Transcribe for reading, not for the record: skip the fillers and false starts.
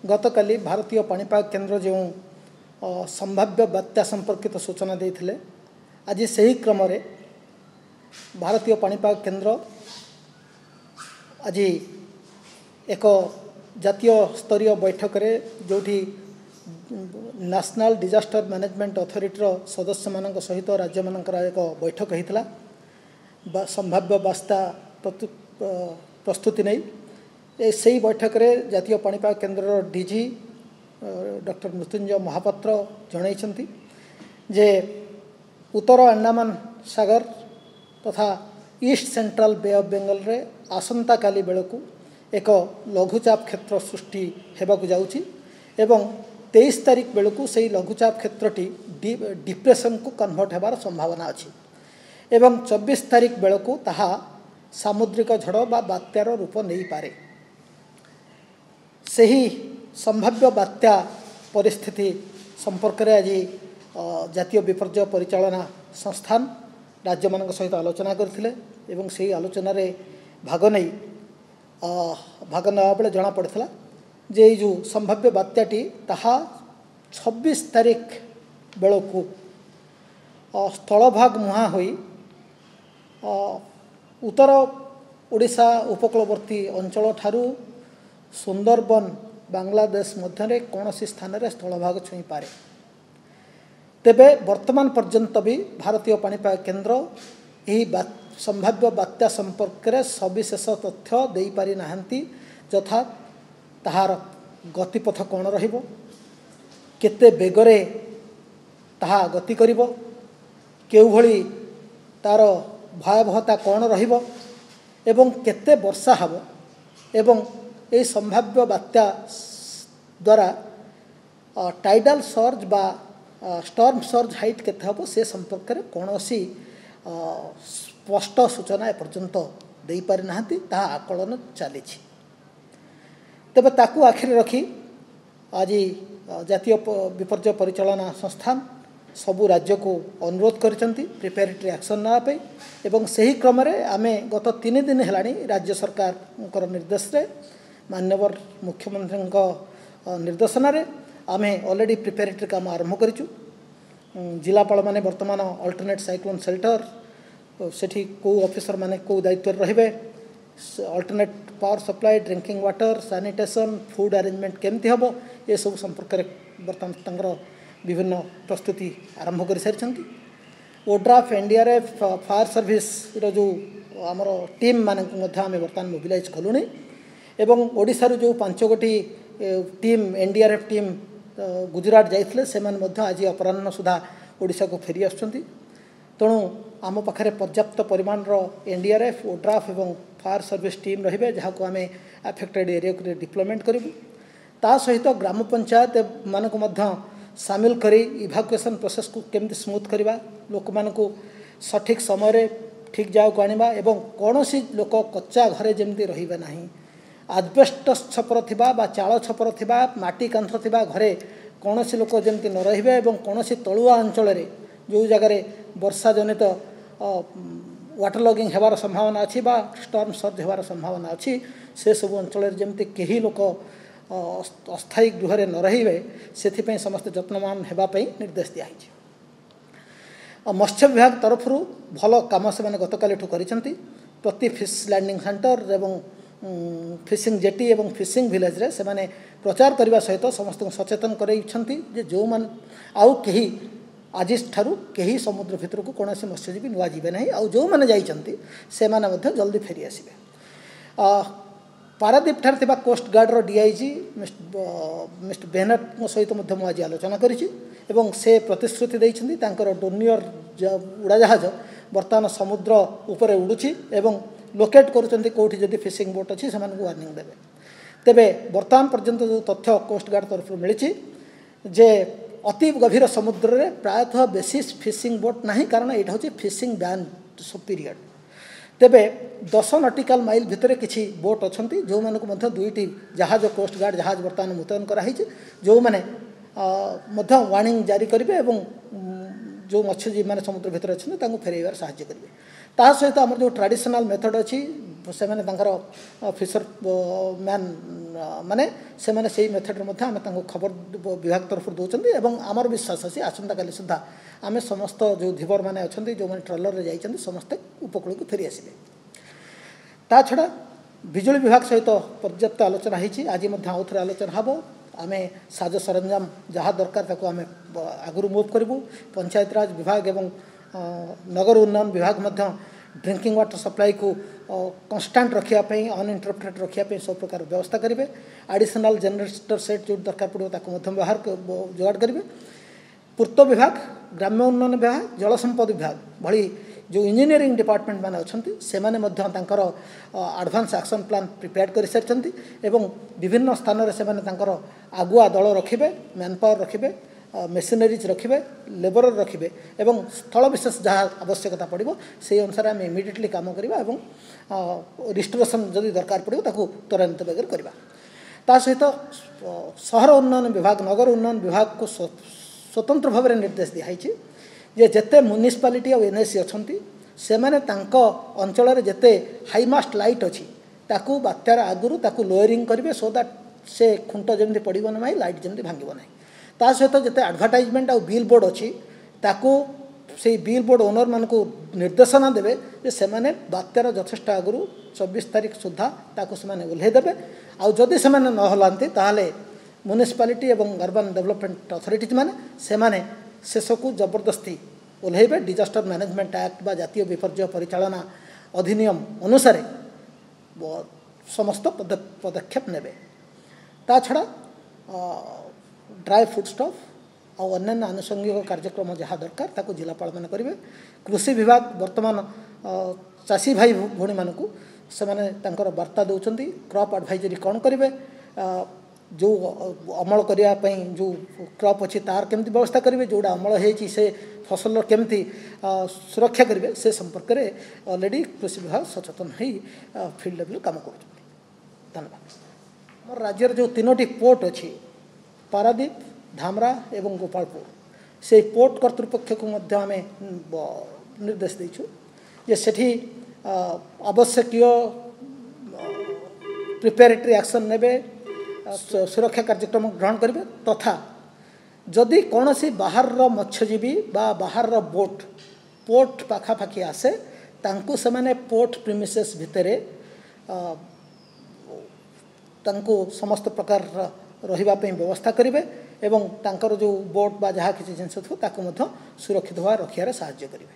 गतकाली भारतीय पाणीपाग केन्द्र जो संभाव्य बात्या संपर्कित सूचना देते आज से क्रम भारतीय पाणीपाग केन्द्र आज एक जातीय स्तरीय बैठक रे जोठी नेशनल डिजास्टर मैनेजमेंट अथॉरिटी सदस्य मान सहित राज्य मानकर एक बैठक होता संभाव्य बास्ता प्रस्तुति नहीं से बैठक रे जातीय पाणीपाग केन्द्र डीजी डॉक्टर मृत्युंजय महापात्र जनई जे उत्तर अंडमान सागर तथा east central Bay of Bengal रे आसंता काली बेलू एक लघुचाप क्षेत्र सृष्टि हेबाकु जाउची एवं 23 तारीख बेलू से लघुचाप क्षेत्रटी डिप्रेशन को कन्वर्ट होबार संभावना अच्छी एवं 24 तारीख बेलू ताहा सामुद्रिक झड़ बा बात्यार रूप नहीं पारे। सही संभाव्य बात्या परिस्थिति संपर्क में आज जातीय विपर्यय परिचालना संस्थान राज्य मान सहित आलोचना करथिले एवं से आलोचन भाग नहीं भाग ना बेले जना पड़ता जे जो संभाव्य बात्याटी ताहा 26 तारीख बेलू स्थलभाग मुहां होई उत्तर ओडिशा उपकूलवर्ती अंचल ठारू सुंदरबन बांग्लादेश मध्य कौन स्थान रे स्थलभाग छुई पारे। तेबे वर्तमान पर्यंत भी भारतीय पाणीपाग केन्द्र यही संभाव्य बात्या संपर्क में सविशेष तथ्य दे पारि नाहंती यथा ताहार गतिपथ कौन रहिबो केते बेगरे ताहा गति करिबो केउ भली तार भयावहता कौन रहिबो एवं केते वर्षा हबो एवं ये संभाव्य बात्या द्वारा टाइडल सर्ज बा स्टॉर्म सर्ज हाइट केते हबो से संपर्क में कौन स्पष्ट सूचना एपर्यंत दे पारि नाहंती ताहा आकलन चली। तेबे ताकू आखिर रखी आज जातीय विपर्यय परिचालना संस्थान सबू राज्य को अनुरोध करिसेंती प्रिपेरेटरी एक्शन नापे एवं सही क्रम रे आमे गत 3 दिन हेलानी राज्य सरकार निर्देश रे माननीय मुख्यमंत्री निर्देशन रे आमे ऑलरेडी प्रिपेरेटरी काम आरंभ करिचु। जिलापाल माने वर्तमान अल्टरनेट साइक्लोन शेल्टर सेठी को ऑफिसर माने को दायित्व रहिबे alternate power supply drinking water sanitation food arrangement केमती हबो ये सब संपर्क रे वर्तमान तंगर विभिन्न प्रस्तुति आरंभ कर सारी ओड्राफ एनडीआरएफ फायर सर्विस जो आमर टीम मान बर्तमान मोबिलाइज कलुनी एवं ओडिशारू जो 5 गोटी टीम एनडीआरएफ टीम गुजरात जाइथिले सेमान मध्य आज अपराह्न सुधा ओडिशा को फेरी आसुछंती। तेणु आम पाखे पर्याप्त परिमाण एनडीआरएफ ओड्राफ एवं फायर सर्विस टीम रहिबे जहाँ को आमे अफेक्टेड एरिया को डिप्लॉयमेंट करिबु ता सहित ग्राम पंचायत मानक मध्य सामिल करी इभाकुएसन प्रोसेस को केमती स्मूथ करवा लोक मान को सठिक समय ठीक जाओ को आनिबा एवं कौनसी लोक कच्चा घरे जमती रहिबा नाही आजबेस्टस छपर थिबा बा चाଳ छपर थिबा माटी कांथ थिबा घरे कौनसी लोक जमती न रहिबे एवं कौनसी तलुआ अंचल रे जो जगार वर्षा जनित वाटर लॉगिंग हेबार संभावना अच्छी बा स्टॉर्म सर्ज हेबार संभावना अच्छी से सब अंचल जमती कहीं लोक अस्थायी गृह न रहिबे से समस्त यत्नवान होगापी निर्देश दिखाई। मत्स्य विभाग तरफ भल कम से गतकाली करिसेंती प्रति फिश लैंडिंग सेंटर एवं फिशिंग जेटी एवं फिशिंग विलेज रे से माने प्रचार करने सहित समस्त सचेतन करइछंती जे जो मान आउ कहीं आज ठारू कहीं समुद्र भितर को कौन मत्स्यजीवी नुआ जीवे नहीं आउ जो मैंने जाइछंती से माने मध्य जल्दी फेरी आसिबे। पारादीप ठार थिबा coast guard DIG mister Bennett सहित आज आलोचना करिछि एवं से प्रतिश्रुति दैछंती तांकर डोनियर उड़ाजहाज वर्तमान समुद्र उपरे उड़ुछि एवं लोकेट करुचंती कोठी जदि फिशिंग बोट अछि समान को वार्निंग देबे। तेबे वर्तमान पर्यंत जो तथ्य कोस्ट गार्ड तरफ मिलिछि जे अति गभीर समुद्र रे प्रायतः बेसी फिशिंग बोट नहीं कारण एटा होछि फिशिंग बैन पीरियड। तेबे 10 नॉटिकल माइल भितर किसी बोट अच्छा जो मानक मध्य 2टी जहाज कोस्ट गार्ड जहाज बर्तमान मुतयन कराई जो मैंने वार्निंग जारी करेंगे और जो मत्स्यजीवी मैंने समुद्र भितर अच्छे फेरइबार साहाय्य करेंगे। ता सहित आम जो ट्रेडिशनल मेथड अच्छी से फिशर मैन माने से मेथड आम खबर विभाग तरफ दौरान आमर विश्वास अच्छी आसंता काली सुधा आम समस्त जो धीवर मैंने अच्छा जो मैंने ट्रलर रे जाइए समस्ते उपकूल को फेरी आसवे ता छड़ा बिजुली विभाग सहित पर्याप्त आलोचना होती आज आउ थे आलोचना हम आम साज सरंजाम जहाँ दरकार ताको आम आगु मुव करूँ पंचायत राज विभाग एवं नगर उन्नयन विभाग मध्य ड्रिंकिंग वाटर सप्लाई को कन्स्टांट रखापी अनइंटरप्टेड रखापी सब प्रकार व्यवस्था करेंगे एडिशनल जनरेटर सेट जो दरकार पड़ो व्यवहार जोगाड़ करेंगे पूर्त विभाग ग्राम्य उन्नयन विभाग जलसंपद विभाग भली जो इंजीनियरिंग डिपार्टमेंट मैंने अच्छा से एडवांस एक्शन प्लान प्रिपेयर कर सारी एवं विभिन्न स्थान में आगुआ दल रखिए मैन पावर रखिए मेसिनरीज रखिए लेबर रखिए एवं स्थल विशेष जहाँ आवश्यकता पड़ो से अनुसार आम इमिडिएटली काम करवा एवं रिस्टोरेशन जदि दरकार पड़ो ताको त्वरान्वित बेगर करवा ता सहित सहर उन्नयन विभाग नगर उन्नयन विभाग को स्वतंत्र भाव में निर्देश दिखाई जे जेते म्युनिसिपालिटी और एनएसी अच्छी से अंचल जेते हाईमास्ट लाइट अच्छी ताकू बात्यार आगुरी ताकू लोअरिंग करेंगे सो दैट से खुंट जमी पड़ो ना लाइट जमी भांगो ना ता सहित जिते एडवर्टाइजमेंट और बिल बोर्ड अच्छी ताकू से बिल बोर्ड ओनर मान को निर्देशना देवे जे से बात्यार यथेष्ट आगुरी 24 तारीख सुधा ताकू से ओह्लैदेवे आदि से न हलांती ताहले म्युनिसिपालिटी एवं अर्बन डेवलपमेंट अथॉरिटीज माने से शेष को जबरदस्ती ओह्लैबे डिजास्टर मैनेजमेंट एक्ट बा जातीय विपर्य परिचालना अधिनियम अनुसार समस्त पदक्षेप नेबे ता छड़ा ड्राई फूड स्टॉफ और अन्य आनुषंगिक कार्यक्रम जहाँ दरकार ताको जिलापाल मैंने करेंगे कृषि विभाग वर्तमान चाषी भाई भौणी मानक से वार्ता दौरान क्रॉप एडवाइजरी कौन करेंगे जो अमल करने जो क्रॉप अच्छी तार केमती व्यवस्था करेंगे जोड़ा अमल होती से फसल केमती सुरक्षा करेंगे से संपर्क में ऑलरेडी कृषि विभाग सचेतन हो फील्ड लेवल काम कर धन्यवाद मोर राज्य जो 3टी पोर्ट अच्छी पारादीप धामरा एवं गोपालपुर से पोर्ट कर्तृपक्ष को मध्य आम निर्देश देचु जे सेठी आवश्यक प्रिपेरेटरी एक्शन नेबे सुरक्षा कार्यक्रम ग्रहण करेंगे तथा जदि कौन सी बाहर मत्स्यजीवी बा बाहर बोट पोर्ट पाखापाखि आसे तांकु से पोर्ट प्रिमिसेस भितरे तांकु समस्त प्रकार रहिबा पे व्यवस्था करेंगे एवं तांकर जो बोट बा जहाँ किसी जिनस थो ताको सुरक्षित भाव रखियार साहाय्य करेंगे।